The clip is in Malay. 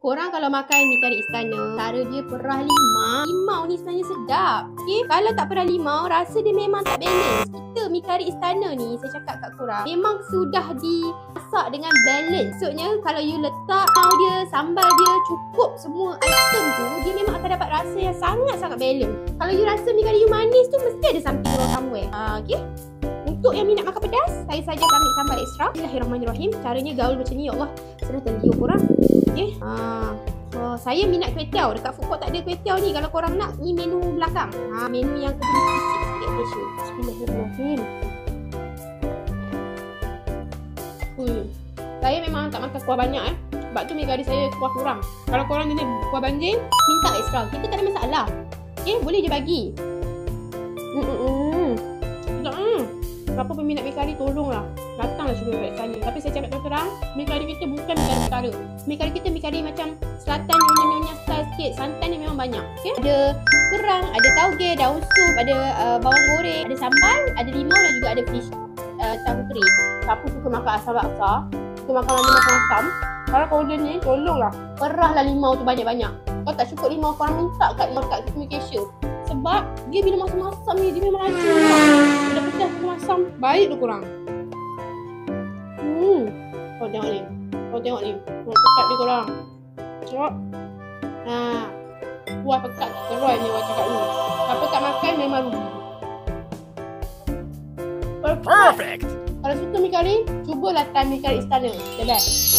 Korang kalau makan mi kari istana, cara dia perah limau. Limau ni sebenarnya sedap. Okay? Kalau tak perah limau, rasa dia memang tak balance. Kita mi kari istana ni, saya cakap kat korang, memang sudah dimasak dengan balance. Maksudnya, kalau you letak limau dia, sambal dia, cukup semua item tu, dia memang akan dapat rasa yang sangat-sangat balance. Kalau you rasa mi kari you manis tu, mesti ada something wrong somewhere. Okay? Untuk yang minat makan pedas, saya saja ambil sambal ekstra. Bismillahirrahmanirrahim. Caranya gaul macam ni, ya Allah. Senang terliur korang. Okay. Saya minat kuih tiaw. Dekat food court tak ada kuih tiaw ni. Kalau korang nak, ni menu belakang. Menu yang kena sikit special. Bismillahirrahmanirrahim. Saya memang tak makan kuah banyak sebab tu mi kari saya kuah kurang. Kalau korang jenis kuah banjir, minta ekstra. Kita tak ada masalah. Okay, boleh je bagi. Siapa peminat mi kari, tolonglah datanglah cuba kat sana. Tapi saya cakap terang, mi kari kita bukan mi kari utara. Mi kari kita mi kari macam selatan, nyonya-nyonya style sikit. Santan ni memang banyak. Okay? Ada kerang, ada tauge, daun sup, ada bawang goreng, ada sambal, ada limau dan juga ada fish tahu kering. Siapa suka makan asam laksa, suka makan macam-macam, kalau korang ni, tolonglah perahlah limau tu banyak-banyak. Kalau tak cukup limau, korang minta kat cashier. Sebab dia bila masam-masam ni, dia memang racun. Bila pedas masam, baik tu korang. Kau tengok ni. Tengok pekat dia korang. Tengok. Buah pekat keluar ni orang cakap ni. Siapa tak makan memang rugi. Perfect. Kalau suka mi kari, cubalah try mi kari istana. The best.